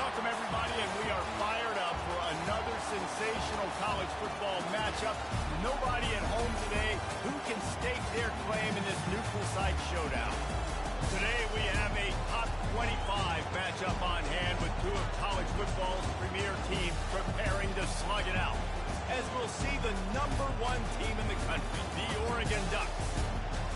Welcome, everybody, and we are fired up for another sensational college football matchup. Nobody at home today who can stake their claim in this neutral site showdown. Today we have a top 25 matchup on hand with two of college football's premier teams preparing to slug it out, as we'll see the #1 team in the country, the Oregon Ducks,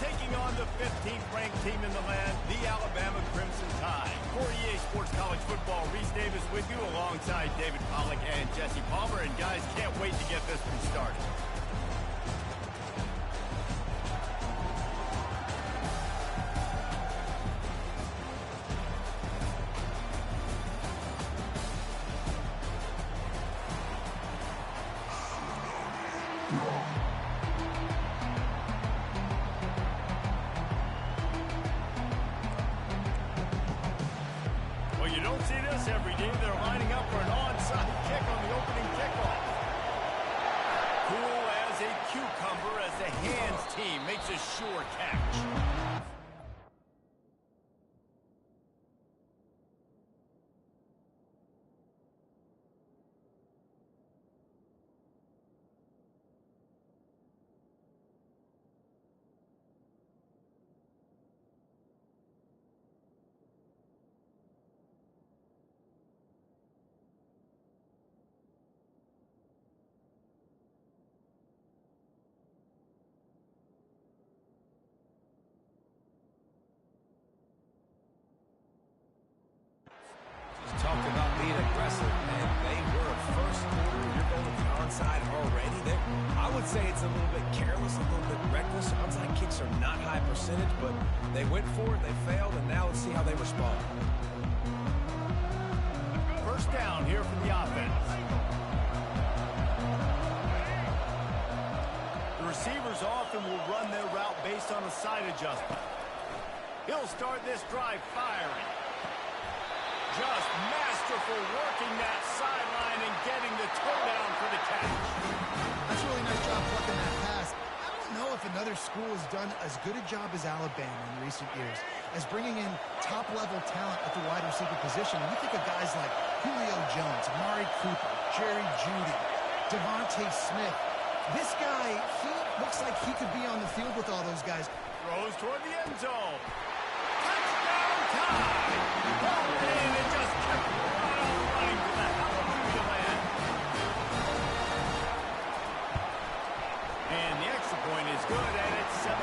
taking on the 15th ranked team in the land, the Alabama Crimson Tide. For EA Sports College Football, Reese Davis with you alongside David Pollack and Jesse Palmer. And guys, can't wait to get this one started. Every day they're lining up for an onside kick on the opening kickoff. Cool as a cucumber as the hands team makes a sure catch. Talked about being aggressive, and they were first quarter. You're going to the onside already. I would say it's a little bit careless, a little bit reckless. Onside kicks are not high percentage, but they went for it, they failed, and now let's see how they respond. First down here for the offense. The receivers often will run their route based on a side adjustment. He'll start this drive firing. Just masterful working that sideline and getting the toe down for the catch. That's a really nice job plucking that pass. I don't know if another school has done as good a job as Alabama in recent years as bringing in top-level talent at the wide receiver position. And you think of guys like Julio Jones, Amari Cooper, Jerry Jeudy, Devontae Smith. This guy, he looks like he could be on the field with all those guys. Throws toward the end zone. Touchdown time! Ball in and just kept running to the hallelujah land. And the extra point is good, and it's 7-0.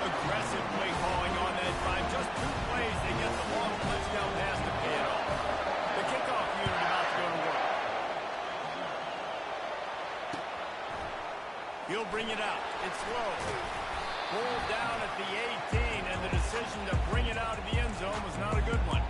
Aggressive play calling on that drive. Just 2 plays, they get the long touchdown pass to pay it off. The kickoff unit about to go to work. He'll bring it out. It's low. Pulled down at the 18, and the decision to bring it out of the end zone was not a good one.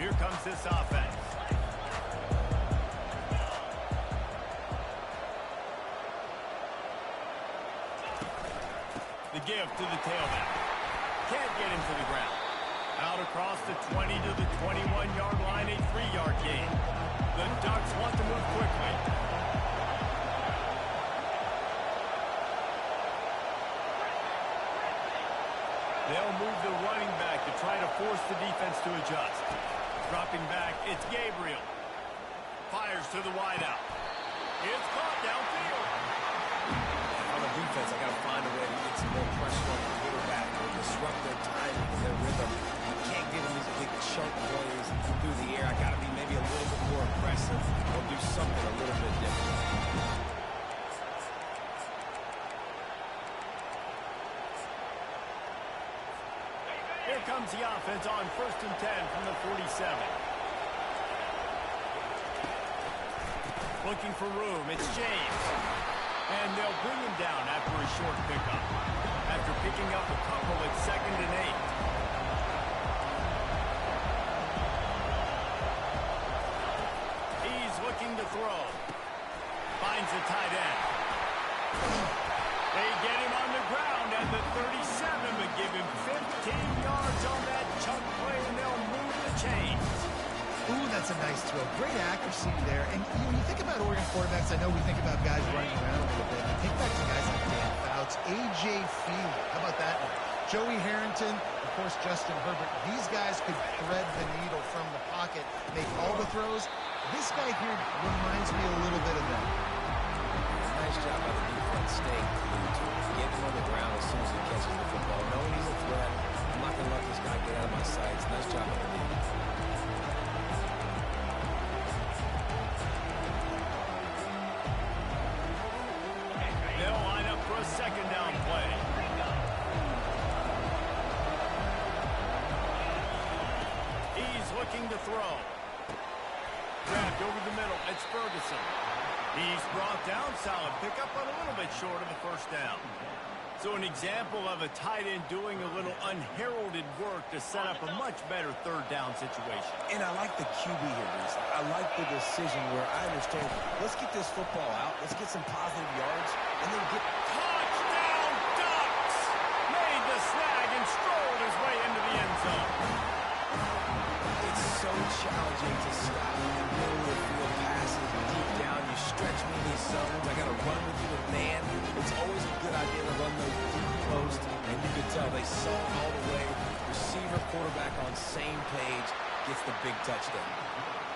Here comes this offense. The give to the tailback. Can't get him to the ground. Out across the 20 to the 21-yard line, a 3-yard gain. The Ducks want to move quickly. They'll move the running back to try to force the defense to adjust. Dropping back, it's Gabriel. Fires to the wideout. It's caught downfield. On the defense, I got to find a way to get some more pressure on the quarterback or disrupt their timing and their rhythm. You can't give them these big chunk plays through the air. I got to be maybe a little bit more aggressive or do something a little bit different. Here comes the offense on 1st and 10 from the 47. looking for room. It's James. And they'll bring him down after a short pickup. After picking up a couple at 2nd and 8. He's looking to throw. Finds a tight end. They get him on the ground at the 37, but give him 15 yards on that chunk play, and they'll move the chains. Ooh, that's a nice throw. Great accuracy there. And when you think about Oregon quarterbacks, I know we think about guys running around a little bit. Think back to guys like Dan Fouts, A.J. Feely. How about that? Joey Harrington, of course, Justin Herbert. These guys could thread the needle from the pocket, make all the throws. This guy here reminds me a little bit of that. Nice job by the defense staying glued to it. Get him on the ground as soon as he catches the football. Knowing he's a threat, I'm not going to let this guy get out of my sights. Nice job by the defense. They'll line up for a 2nd down play. He's looking to throw. Grabbed over the middle. It's Ferguson. He's brought down. Solid pickup, but a little bit short of the 1st down. So an example of a tight end doing a little unheralded work to set up a much better 3rd down situation. And I like the QB here, Reese. I like the decision where I understand, let's get this football out, let's get some positive yards, and then get... Touchdown Ducks! Made the snag and strolled his way into the end zone. It's so challenging to stop in the middle of the field passes deep down. You stretch me in these zones. I got to run with you with man. It's always a good idea to run those deep posts, and you can tell they saw it all the way. Receiver, quarterback on same page, gets the big touchdown.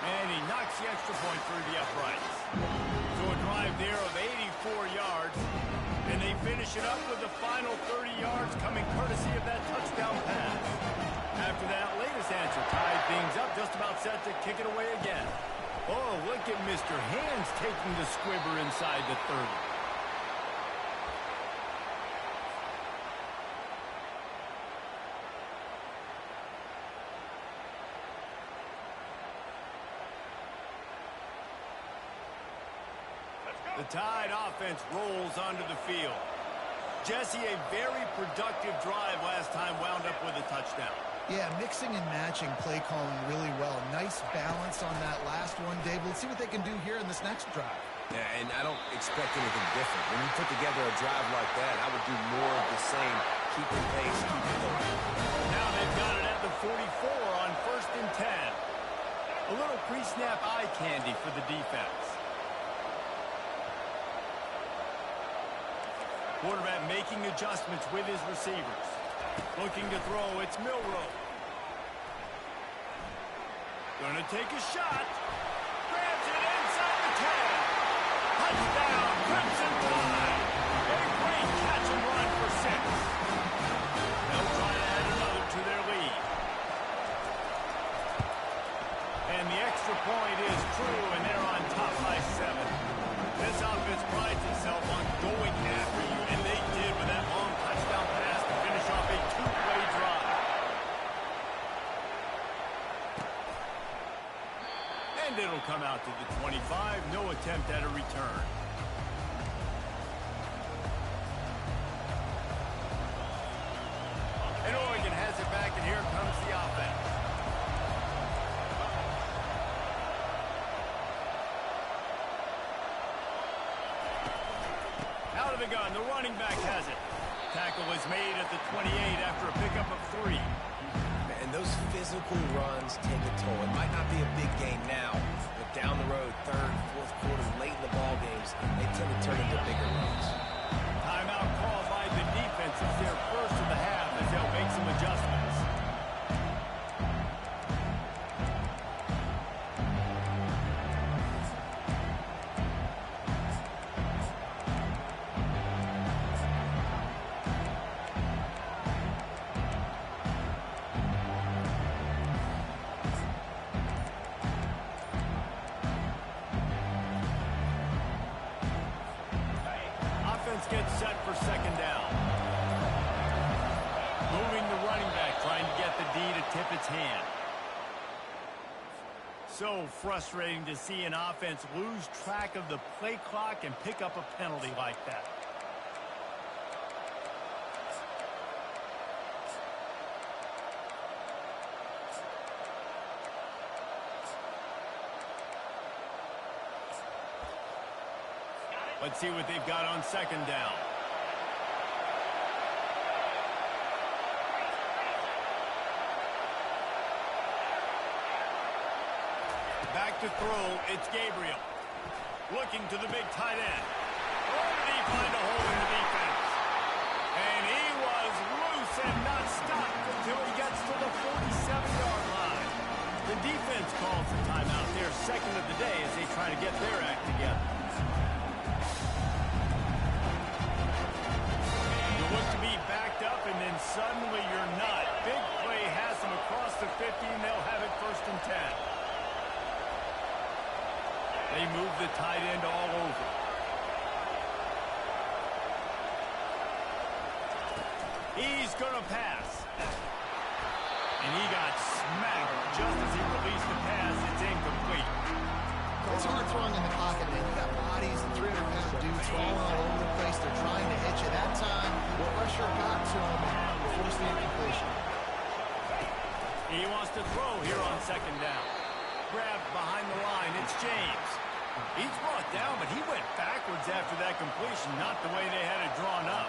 And he knocks the extra point through the uprights. So a drive there of 84 yards, and they finish it up with the final 30 yards coming courtesy of that touchdown pass. After that latest answer tied things up, just about set to kick it away again. Oh, look at Mr. Hands taking the squibber inside the 30. The Tide offense rolls onto the field. Jesse, a very productive drive last time, wound up with a touchdown. Yeah, mixing and matching play calling really well. Nice balance on that last one, Dave. Let's see what they can do here in this next drive. Yeah, and I don't expect anything different. When you put together a drive like that, I would do more of the same. Keep the pace, keep it going. Now they've got it at the 44 on 1st and 10. A little pre-snap eye candy for the defense. Quarterback making adjustments with his receivers. Looking to throw, it's Milroe. Gonna take a shot. Grabs it inside the 10. Touchdown, Crimson Tide. A great catch and run for 6. They'll try to add another to their lead. And the extra point is true, and they're on top by 7. This offense prides itself on going after you, and they did with that long touchdown pass to finish off a 2-play drive. And it'll come out to the 25. No attempt at a return. And Oregon has it back, and here comes the offense. Out of the gun, the running back has it. Tackle is made at the 28 after a pickup of 3. And those physical runs take a toll. It might not be a big game now, but down the road, 3rd, 4th quarter, late in the ball games, they tend to turn into bigger runs. Timeout called by the defense. It's their first of the half as they'll make some adjustments. Gets set for 2nd down. Moving the running back, trying to get the D to tip its hand. So frustrating to see an offense lose track of the play clock and pick up a penalty like that. Let's see what they've got on second down. Back to throw, it's Gabriel. Looking to the big tight end. Oh, did he find a hole in the defense? And he was loose and not stopped until he gets to the 47-yard line. The defense calls the timeout, their second of the day, as they try to get their act together. You look to be backed up, and then suddenly you're not. Big play has them across the 50, and they'll have it 1st and 10. They move the tight end all over. He's going to pass. And he got smacked just as he released the pass. It's incomplete. It's hard throwing in the pocket, man. You got bodies and 300-pound dudes falling all over the place. They're trying to hit you. That time, the pressure got to him and forced the incompletion. He wants to throw here on second down. Grabbed behind the line. It's James. He's brought down, but he went backwards after that completion, not the way they had it drawn up.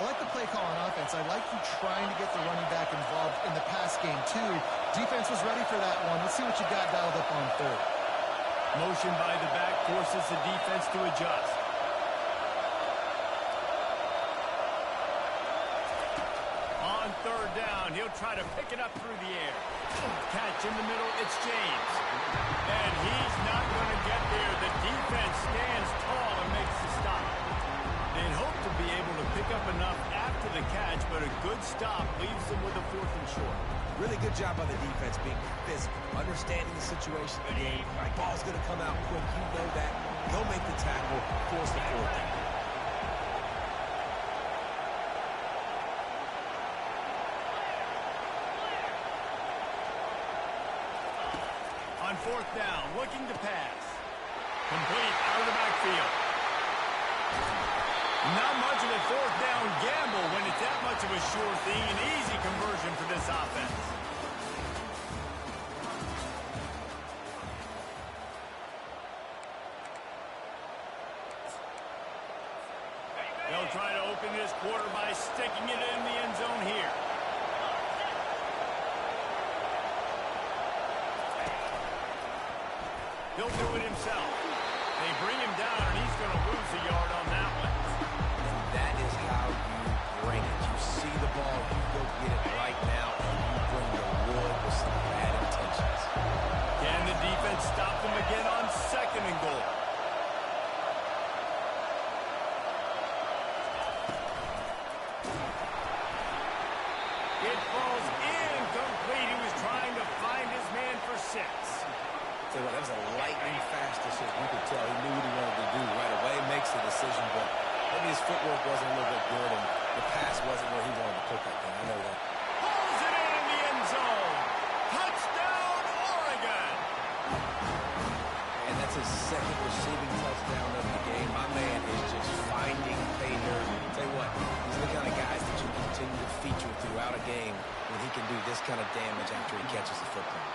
I like the play call on offense. I like you trying to get the running back involved in the pass game, too. Defense was ready for that one. Let's see what you got dialed up on third. Motion by the back forces the defense to adjust. On third down, he'll try to pick it up through the air. Catch in the middle, it's James. And he's not going to get there. The defense stands tall and makes the stop. They'd hope to be able to pick up enough after the catch, but a good stop leaves them with a 4th and short. Really good job by the defense being physical, understanding the situation of the game. Ball's going to come out quick. You know that. Go make the tackle, force the 4th down. On 4th down, looking to pass. Complete out of the backfield. Not much of a 4th down gamble when it's that much of a sure thing. An easy conversion for this offense. They'll try to open this quarter by sticking it in the end zone here. He'll do it himself. They bring him down, and he's going to lose a yard on that one. And that is how you bring it. You see the ball, you go get it right now, and you bring the wood with some bad intentions. Can the defense stop them again on 2nd and goal? It falls incomplete. He was trying to find his man for 6. Tell you what, that was a lightning fast decision. You could tell he knew what he wanted to do right away. Makes the decision, but maybe his footwork wasn't a little bit good, and the pass wasn't where he wanted to put that thing. I know that. Pulls it in the end zone. Touchdown, Oregon. And that's his 2nd receiving touchdown of the game. My man is just finding pay dirt. Tell you what, these are the kind of guys that you continue to feature throughout a game when he can do this kind of damage after he catches the football.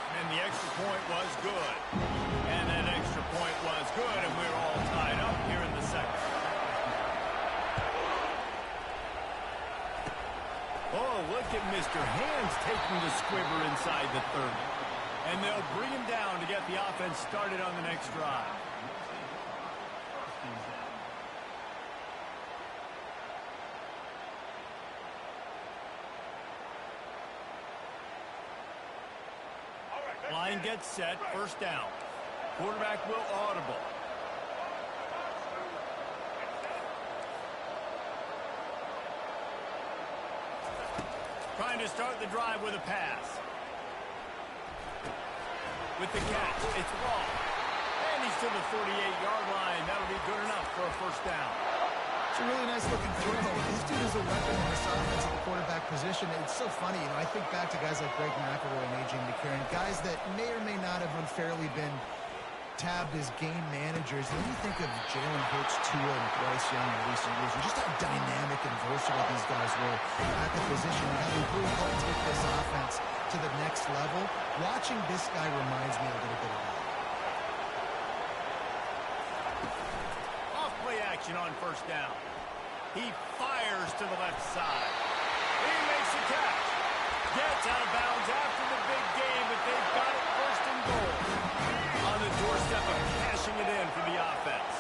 And the extra point was good. And that extra point was good, and we're all tied up here in the 2nd. Oh, look at Mr. Hands taking the squibber inside the 30. And they'll bring him down to get the offense started on the next drive. Line gets set, 1st down. Quarterback will audible. Trying to start the drive with a pass. With the catch, it's Wall. And he's to the 48-yard line. That'll be good enough for a 1st down. It's a really nice looking throw. This dude is a weapon in this offense at the quarterback position. It's so funny, I think back to guys like Greg McElroy and A.J. McCarron, guys that may or may not have unfairly been tabbed as game managers. And then you think of Jalen Hurts, Tua, and Bryce Young in recent years, and just how dynamic and versatile these guys were at the position and how they really helped take this offense to the next level. Watching this guy reminds me a little bit of that. Off-play action on first down. He fires to the left side. He makes the catch. Gets out of bounds after the big game, but they've got it first and goal. On the doorstep of cashing it in for the offense.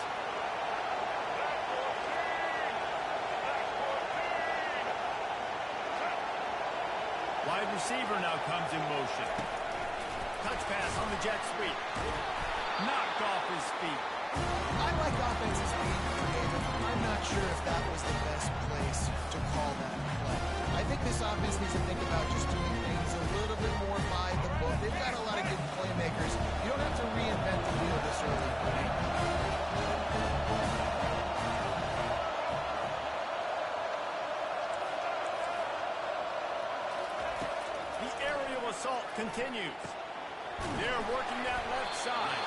Wide receiver now comes in motion. Touch pass on the jet sweep. Knocked off his feet. I like offenses being creative. I'm not sure if that was the best place to call that play. I think this offense needs to think about just doing things a little bit more by the book. They've got a lot of good playmakers. You don't have to reinvent the wheel this early in the game. The aerial assault continues. They're working that left side.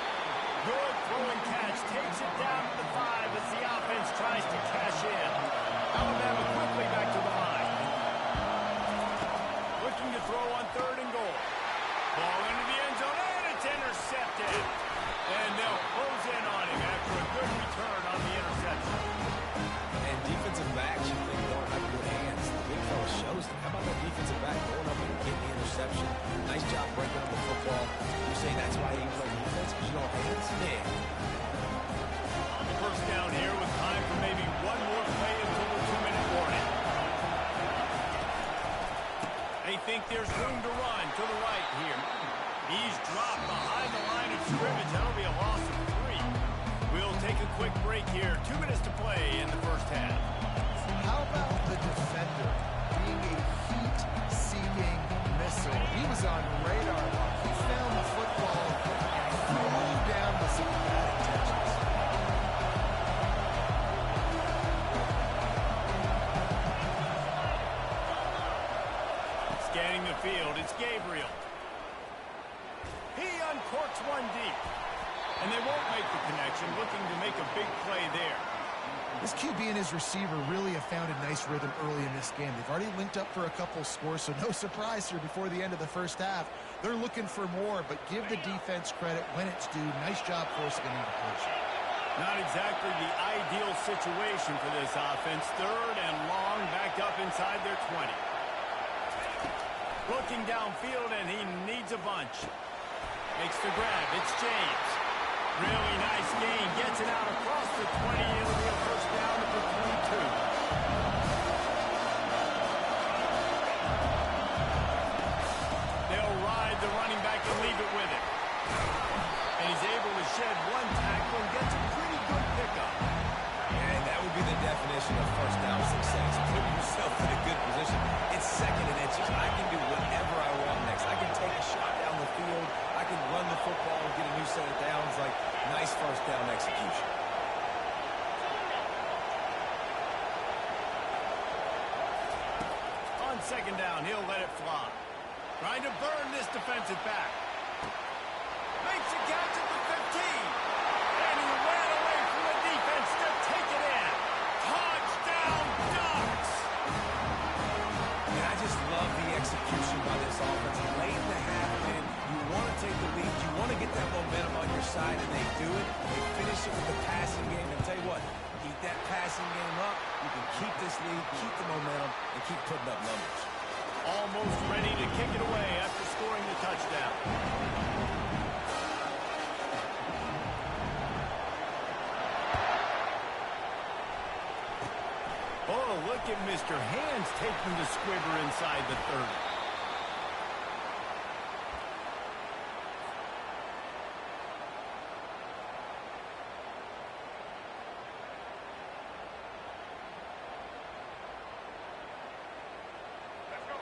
Good throw and catch. Takes it down to the 5 as the offense tries to cash in. Alabama quickly back to the line. Looking to throw on 3rd and goal. Ball into the end zone, and it's intercepted. And they'll close in on him after a good return on the interception. And defensive backs, you think, don't have good hands. The big fella shows them. How about that defensive back going up and getting the interception? Nice job breaking up the football. You say that's why you play defense, because you don't have hands? Yeah. First down here with time for maybe one more play until the 2-minute warning. They think there's room to run to the right here. He's dropped behind the line of scrimmage. That'll be a loss of 3. We'll take a quick break here. 2 minutes to play in the first half. How about the defender being a heat-seeking missile? He was on radar. He found the football and flew down with some bad intentions. Scanning the field, it's Gabriel. He uncorks one deep. And they won't make the connection, looking to make a big play there. This QB and his receiver really have found a nice rhythm early in this game. They've already linked up for a couple scores, so no surprise here before the end of the first half. They're looking for more, but give the defense credit when it's due. Nice job forcing an incompletion. Not exactly the ideal situation for this offense. 3rd and long, backed up inside their 20. Looking downfield, and he needs a bunch. Makes the grab. It's James. Really nice gain. Gets it out across the 20. It'll be a first down for 22. They'll ride the running back and leave it with him. And he's able to shed one tackle and gets a pretty good pickup. And that would be the definition of first down success. Put yourself in a good position. It's 2nd and inches. I can do whatever I want next. I can take a shot down the field. I can run the football and get a new set of downs. Like, nice first down execution. On 2nd down, he'll let it fly. Trying to burn this defensive back. Makes a catch at the 15. And he ran away from the defense to take it in. Touchdown, Ducks! And I just love the execution by this offense. Late in the half, man, you want to take the lead. You want to get that momentum on your side, and they do it. They finish it with the passing game. And tell you what, keep that passing game up. You can keep this lead, keep the momentum, and keep putting up numbers. Almost ready to kick it away after scoring the touchdown. Oh, look at Mr. Hands taking the squibber inside the 30.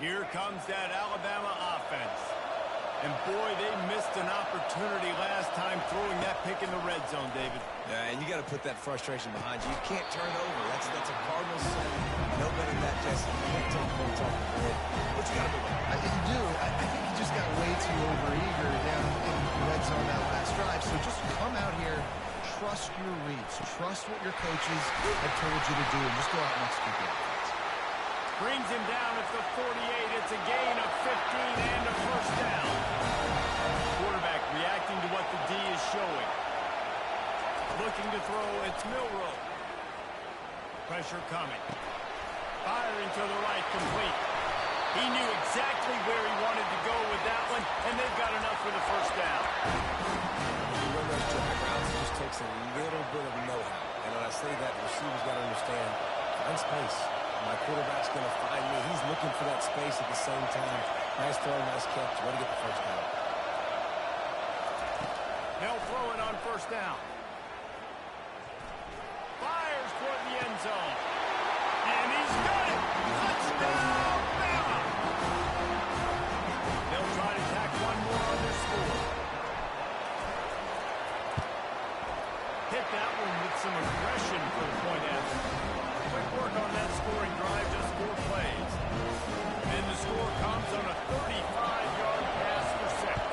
Here comes that Alabama offense. And boy, they missed an opportunity last time throwing that pick in the red zone, David. Yeah, and you got to put that frustration behind you. You can't turn over. That's a Cardinals sin. No better than that, Jesse. You can't take points off the grid. But you got to move on. I do. I think he just got way too overeager down in the red zone that last drive. So just come out here, trust your reads, trust what your coaches have told you to do, and just go out and execute the offense. Brings him down at the 48. It's a gain of 15 and a first down. Quarterback reacting to what the D is showing. Looking to throw, it's Milroe. Pressure coming. Firing to the right, complete. He knew exactly where he wanted to go with that one, and they've got enough for the first down. When you run those drag routes, it just takes a little bit of know-how. And when I say that, the receiver's got to understand, find space. My quarterback's going to find me. He's looking for that space at the same time. Nice throw, nice catch. Way to get the first down. They'll throw it on first down. Fires toward the end zone. And he's got it! Touchdown, Bama! They'll try to tack one more on their score. Hit that one with some aggression for the point after. Quick work on that scoring drive, just 4 plays. And the score comes on a 35-yard pass for 6.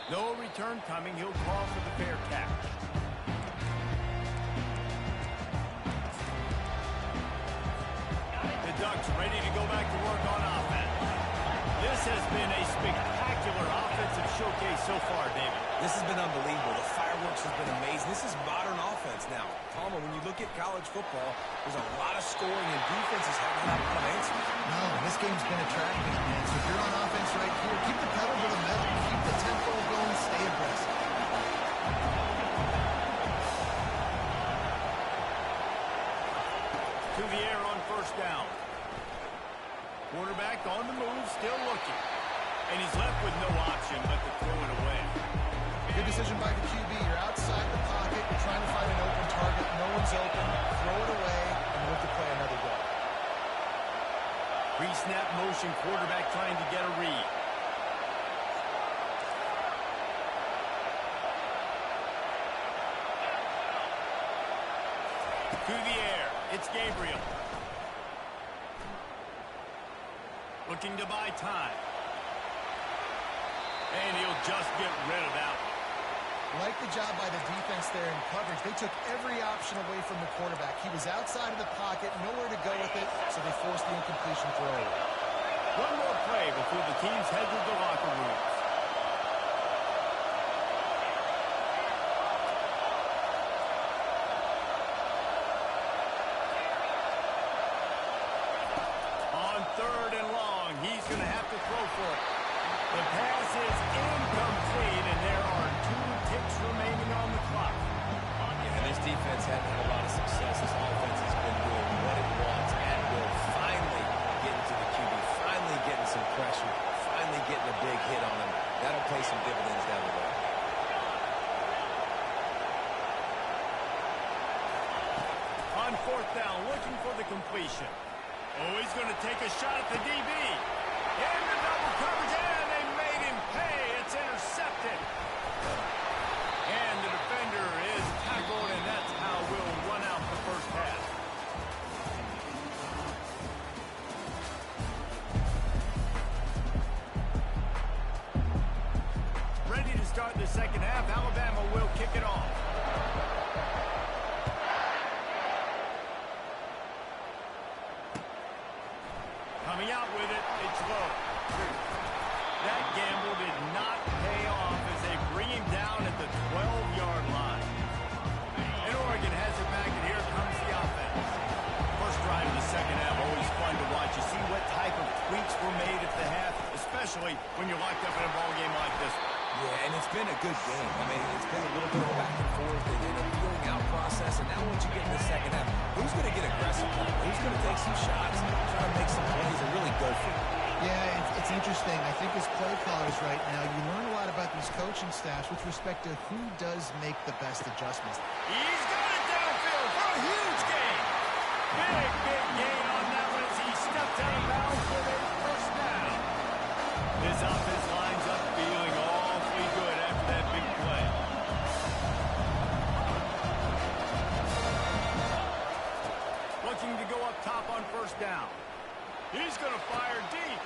No return coming. He'll call for the fair catch. The Ducks ready to go back to work on offense. This has been a spectacular offensive showcase so far, David. This has been unbelievable. The fireworks has been amazing. This is modern offense now. Palmer, when you look at college football, there's a lot of scoring, and defenses haven't had a lot of answers. No, this game's been attractive, man. So if you're on offense right here, keep the pedal to the metal. Keep the tempo going. Stay aggressive. To the air on first down. Quarterback on the move, still looking. And he's left with no option but to throw it away. Good decision by the QB. You're outside the pocket. You're trying to find an open target. No one's open. Throw it away and look to play another go. Pre-snap motion, quarterback trying to get a read. To the air. It's Gabriel. Looking to buy time. And he'll just get rid of that one. Like the job by the defense there in coverage. They took every option away from the quarterback. He was outside of the pocket, nowhere to go with it, so they forced the incompletion throw. One more play before the teams head to the locker rooms. On 3rd and long, he's going to have to throw for it. The pass is incomplete, and there are 2 ticks remaining on the clock. And this defense hasn't had a lot of success. This offense has been doing what it wants and will finally getting to the QB, finally getting some pressure, finally getting a big hit on him. That'll pay some dividends down the road. On 4th down, looking for the completion. Oh, he's going to take a shot at the DB. And the double coverage, and they made him pay. It's intercepted. And the defender is tackled, and that's how we'll run out the first half. Ready to start the second half. Alabama will kick it off. Coming out with it, it's low. That gamble did not pay off as they bring him down at the 12-yard line. And Oregon has it back, and here comes the offense. First drive of the second half, always fun to watch. You see what type of tweaks were made at the half, especially when you're locked up in a ball game like this one. Yeah, and it's been a good game. I mean, it's been a little bit of back and forth and a feeling out process. And now once you get in the second half, who's going to get aggressive? Who's going to take some shots, try to make some plays, and really go for it? Yeah, it's interesting. I think as play callers right now, you learn a lot about these coaching staffs with respect to who does make the best adjustments. He's got it downfield for a huge gain. Big gain on that one as he stepped out of bounds for a first down. This offense lines up feeling awfully good after that big first down. He's going to fire deep.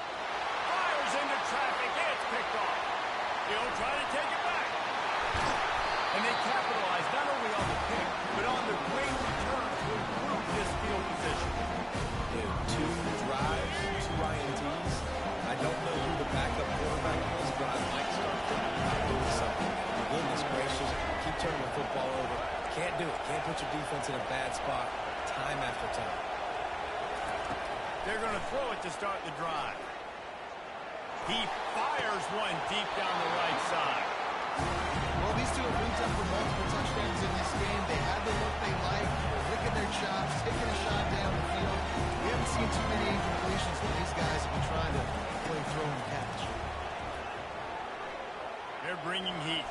Fires into traffic. It's picked off. He'll try to take it back. And they capitalize not only on the pick, but on the great return to improve this field position. Two drives, two INTs. I don't know who the backup quarterback is, but I might start thinking about doing something. Goodness gracious, keep turning the football over. Can't do it. Can't put your defense in a bad spot time after time. They're going to throw it to start the drive. He fires one deep down the right side. Well, these two have linked up for multiple touchdowns in this game. They had the look they like. They're licking their chops, taking a shot down the field. We haven't seen too many incompletions when these guys have been trying to play throw and catch. They're bringing heat.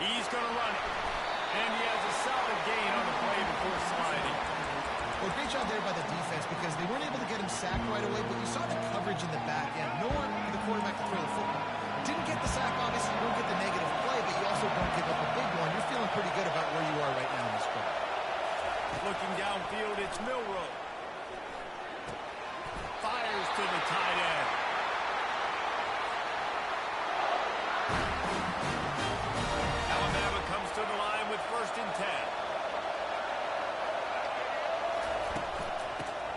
He's going to run it. And he has a solid gain on the play before sliding. Well, great job there by the defense because they weren't able to get him sacked right away, but you saw the coverage in the back end. Nowhere for the quarterback to throw the football. Didn't get the sack, obviously. You don't get the negative play, but you also don't give up a big one. You're feeling pretty good about where you are right now in this play. Looking downfield, it's Milroe. Fires to the tight end. Alabama comes to the line with 1st and 10.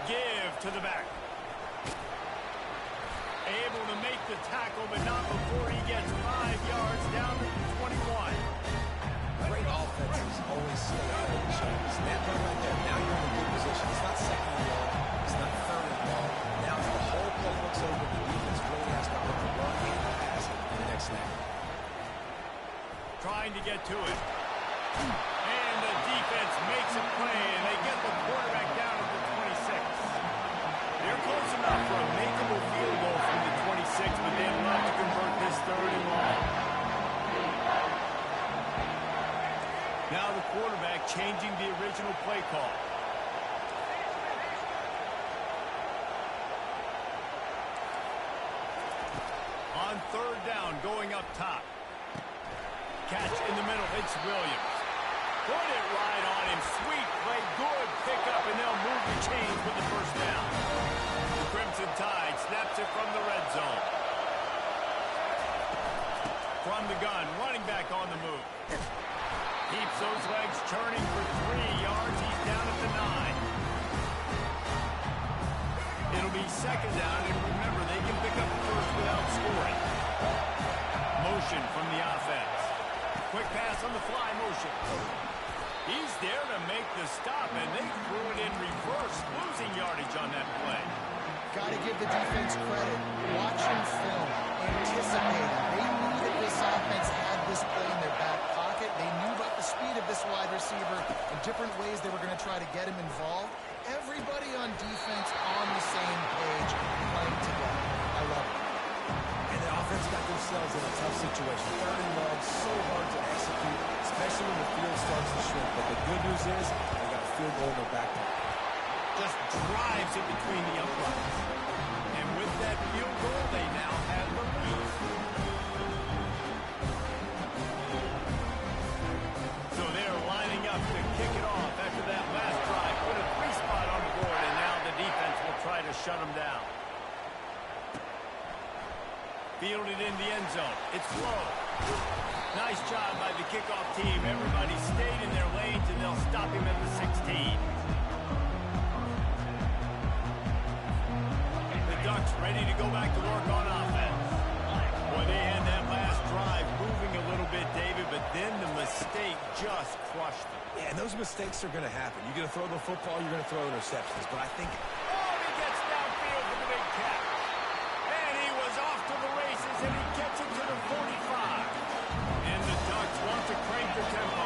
Give to the back. Able to make the tackle, but not before he gets 5 yards down to the 21. Great offenses always stay ahead of each other. Snap run right there. Now you're in a good position. It's not second and long. It's not third and long. Now the whole play looks over. The defense really has to look to run and pass in the next snap. Trying to get to it. And the defense makes a play, and they get the quarterback down at the 26. They're close enough for a makeable field goal from the 26, but they'd love to convert this 3rd and long. Now the quarterback changing the original play call. On 3rd down, going up top. Catch in the middle, it's Williams. Put it right on him, sweet play, good pickup, and they'll move the chains with the 1st down. The Crimson Tide snaps it from the red zone. From the gun, running back on the move. Keeps those legs churning for 3 yards, he's down at the 9. It'll be 2nd down, and remember, they can pick up 1st without scoring. Motion from the offense. Quick pass on the fly motion. He's there to make the stop, and they threw it in reverse, losing yardage on that play. Got to give the defense credit. Watching film, anticipating. They knew that this offense had this play in their back pocket. They knew about the speed of this wide receiver and different ways they were going to try to get him involved. Everybody on defense on the same page, playing together. I love it. And the offense got themselves in a tough situation. 3rd and long, so hard to execute, especially when the field starts to shrink. But the good news is they got a field goal in their back pocket. Just drives it between the uprights. And with that field goal, they now have the lead. So they're lining up to kick it off after that last drive. Put a 3-spot on the board, and now the defense will try to shut them down. Fielded in the end zone. It's low. Nice job by the kickoff team. Everybody stayed in their lanes, and they'll stop him at the 16. The Ducks ready to go back to work on offense. Boy, they had that last drive moving a little bit, David, but then the mistake just crushed them. Yeah, and those mistakes are going to happen. You're going to throw the football, you're going to throw interceptions. But I think... Oh, he gets downfield for the big catch. And he was off to the races, and he gets it to the 45. And the Ducks want to crank the tempo.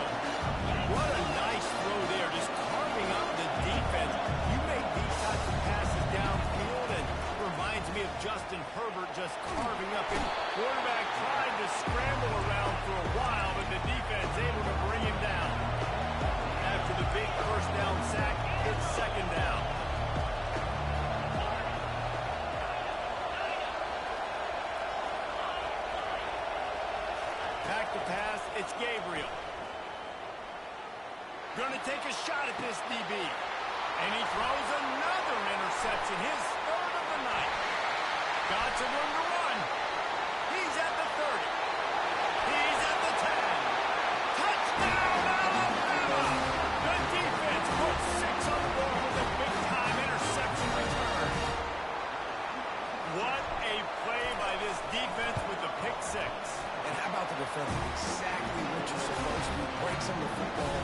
What a nice throw there, just carving up the defense. You make these types of passes downfield, and reminds me of Justin Herbert just carving up his quarterback, trying to scramble around for a while, but the defense able to bring him down. After the big 1st down sack, it's 2nd down. Back to pass, it's Gabriel. Going to take a shot at this DB. And he throws another interception, his third of the night. Got some room to run. He's at the 30. He's at the 10. Touchdown, Alabama! The defense puts 6 on the board with a big-time interception return. What a play by this defense with the pick 6. And how about the defense? Exactly what you're supposed to do. Breaks on the football,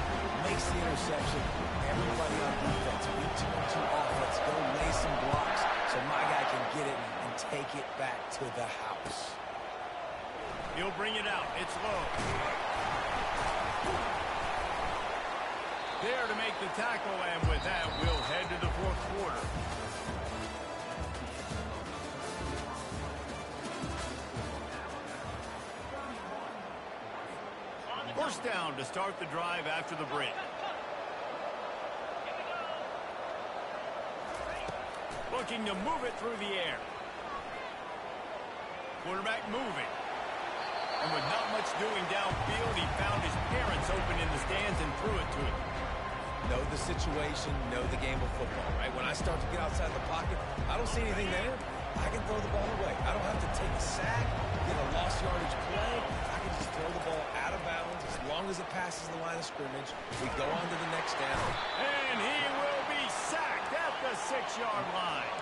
makes the interception. Everybody on defense, we 2-2 offense, go lay some blocks so my guy can get it and take it back to the house. He'll bring it out. It's low. There to make the tackle, and with that, we'll head to the fourth quarter. First down to start the drive after the break. Looking to move it through the air. Quarterback moving. And with not much doing downfield, he found his parents open in the stands and threw it to him. Know the situation, know the game of football, right? When I start to get outside the pocket, I don't see anything there. I can throw the ball away. I don't have to take a sack, get a lost yardage play. I can just throw the ball out of bounds as long as it passes the line of scrimmage. We go on to the next down. And he will be sacked at the 6-yard line.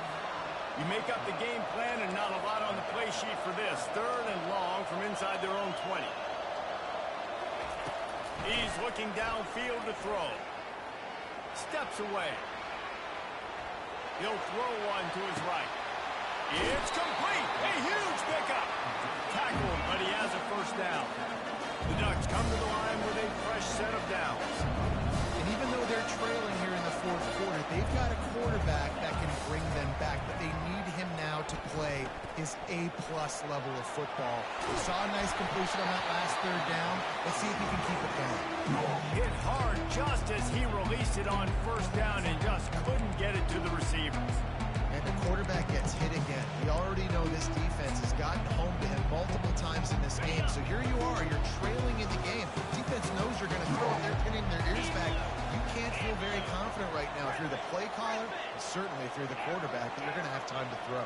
You make up the game plan and not a lot on the play sheet for this. Third and long from inside their own 20. He's looking downfield to throw. Steps away. He'll throw one to his right. It's complete. A huge pickup. Tackle him, but he has a first down. The Ducks come to the line with a fresh set of downs. And even though they're trailing here in the fourth quarter, they've got a quarterback that can bring them back, but they need him now to play his A-plus level of football. We saw a nice completion on that last third down. Let's see if he can keep it going. Hit hard just as he released it on first down and just couldn't get it to the receiver. And the quarterback gets hit again. We already know this defense has gotten home to him multiple times in this game. So here you are, you're trailing in the game. Defense knows you're going to throw it. They're pinning their ears back. You can't feel very confident right now if you're the play caller, and certainly if you're the quarterback, that you're going to have time to throw.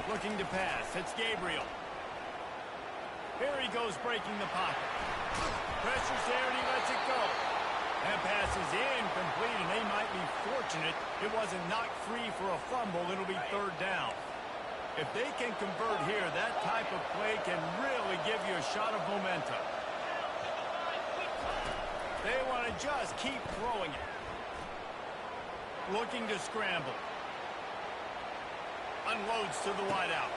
Looking to pass. It's Gabriel. Here he goes breaking the pocket. Pressure's there and he lets it go. That pass is incomplete, and they might be fortunate it wasn't knocked free for a fumble. It'll be third down. If they can convert here, that type of play can really give you a shot of momentum. They want to just keep throwing it. Looking to scramble. Unloads to the wideout.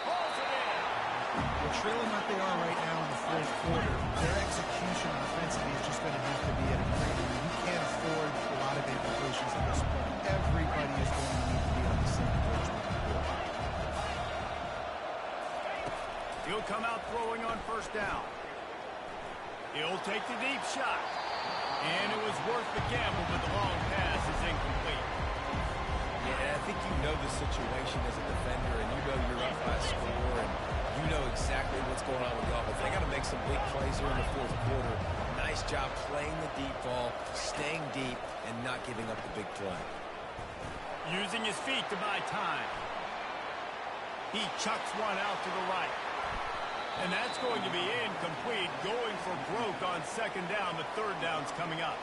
Pulls it in. Well, trailing like they are right now in the fourth quarter, their execution offensively is just going to have to be at a premium. You can't afford a lot of incompletions at this point. Everybody is going to need to be on the same page with the ball. He'll come out throwing on first down. He'll take the deep shot. And it was worth the gamble, but the long pass is incomplete. Yeah, I think you know the situation as a defender, and you know you're up by a score, and you know exactly what's going on with the offense. They got to make some big plays here in the fourth quarter. Nice job playing the deep ball, staying deep, and not giving up the big play. Using his feet to buy time. He chucks one out to the right. And that's going to be incomplete, going for broke on second down. The third down's coming up.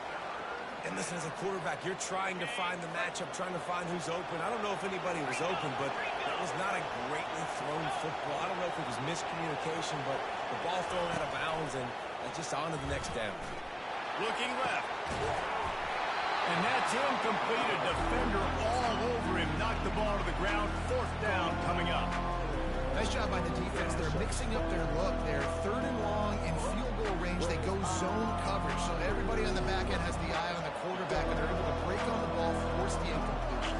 And listen, as a quarterback, you're trying to find the matchup, trying to find who's open. I don't know if anybody was open, but that was not a greatly thrown football. I don't know if it was miscommunication, but the ball thrown out of bounds, and just on to the next down. Looking left. And that's incomplete. A defender all over him. Knocked the ball to the ground. Fourth down coming up. Nice job by the defense. They're mixing up their look. They're third and long in field goal range. They go zone coverage. So everybody on the back end has the eye on the quarterback, and they're able to break on the ball, force the incompletion.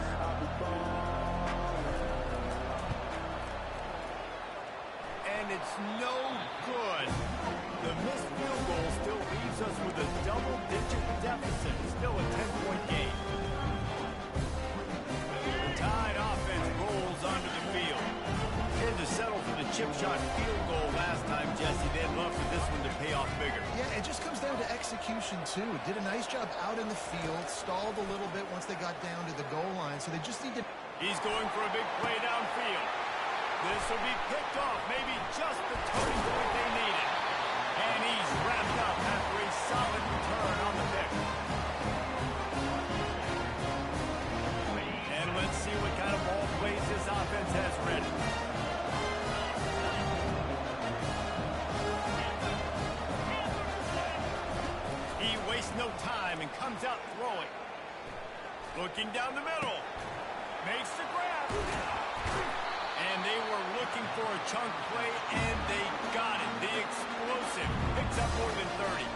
And it's no good. The missed field goal still leaves us with a double-digit deficit. Still a 10-point game. The Tide offense rolls onto the field. Had to settle for the chip shot field goal last time, Jesse. They'd love for this one to pay off bigger. Yeah, it just comes down to execution, too. Did a nice job out in the field, stalled a little bit once they got down to the goal line, so they just need to... He's going for a big play downfield. This will be picked off, maybe just the turning point they needed. And he's wrapped up after a solid return on the pick. And let's see what kind of ball plays this offense has ready. He wastes no time and comes out throwing. Looking down the middle. Makes the grab. And they were looking for a chunk play, and they got it. The explosive picks up more than 30.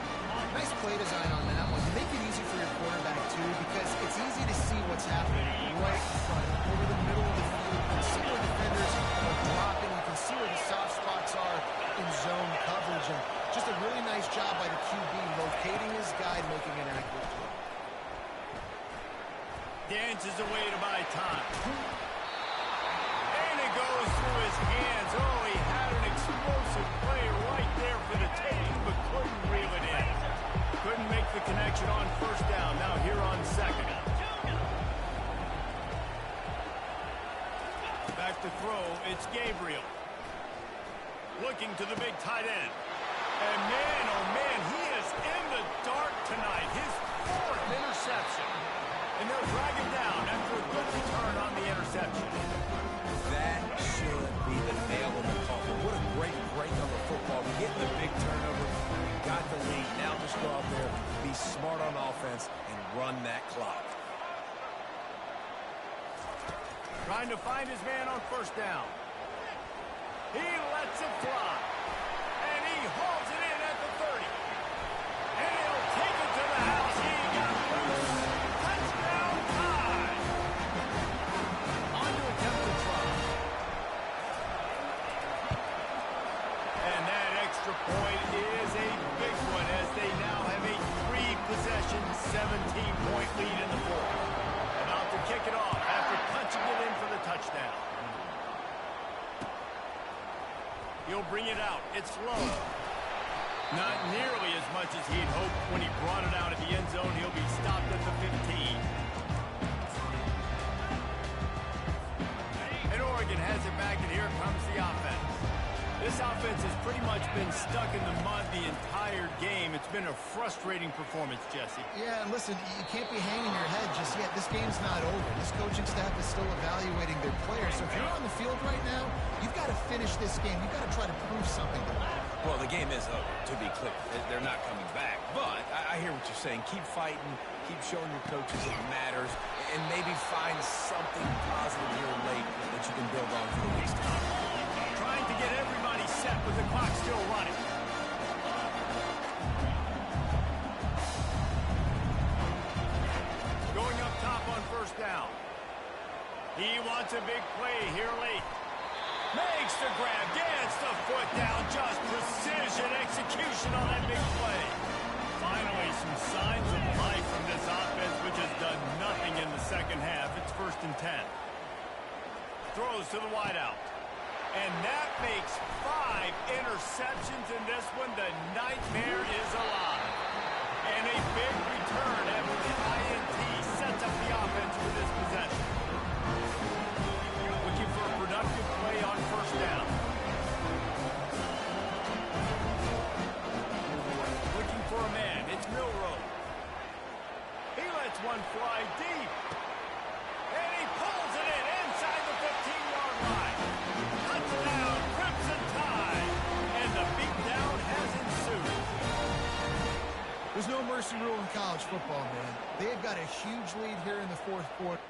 Nice play design on that one. You make it easy for your quarterback, too, because it's easy to see what's happening right in front, over the middle of the field. You can see where defenders are dropping. You can see where the soft spots are in zone coverage. And just a really nice job by the QB locating his guy, making an accurate throw. Dances away to buy time. And it goes through his hands. Oh, he had an explosive play right there for the taking, but couldn't reel it in. Couldn't make the connection on first down. Now here on second. Back to throw, it's Gabriel. Looking to the big tight end. And man, oh man, he is in the dark tonight. His fourth interception. And they'll drag him down after a good return on the interception. That should be the nail in the coffin. What a great break on the football. Getting the big turnover. Got the lead. Now just go out there, be smart on offense, and run that clock. Trying to find his man on first down. He lets it fly. And he hauls it in at the 30. And he'll take it to the house. He got loose. Touchdown tie. On to attempt to try. And that extra point is a big one as they now have a 3-possession, 17-point lead in the fourth. About to kick it off after punching it in for the touchdown. He'll bring it out. It's low. Not nearly as much as he'd hoped when he brought it out at the end zone. He'll be stopped at the 15. And Oregon has it back, and here comes the offense. This offense has pretty much been stuck in the mud the entire game. It's been a frustrating performance, Jesse. Yeah, and listen, you can't be hanging your head just yet. This game's not over. This coaching staff is still evaluating their players. So if you're on the field right now, you've got to finish this game. You've got to try to prove something to them. Well, the game is over, to be clear. They're not coming back. But I hear what you're saying. Keep fighting. Keep showing your coaches it matters. And maybe find something positive here late that you can build on for the weeks to come. Trying to get everybody set with the clock still running. Going up top on first down. He wants a big play here late. Makes the grab, gets the foot down, just precision execution on that big play. Finally, some signs of life from this offense, which has done nothing in the second half. It's 1st and 10. Throws to the wideout. And that makes 5 interceptions in this one. The nightmare is alive. And a big return after the INT sets up the offense for this possession. Looking for a productive play on first down. Looking for a man. It's Milroe. He lets one fly deep. And he pulls it in inside the 15-yard line. Touchdown, Crimson Tide. And the beatdown has ensued. There's no mercy rule in college football, man. They've got a huge lead here in the fourth quarter.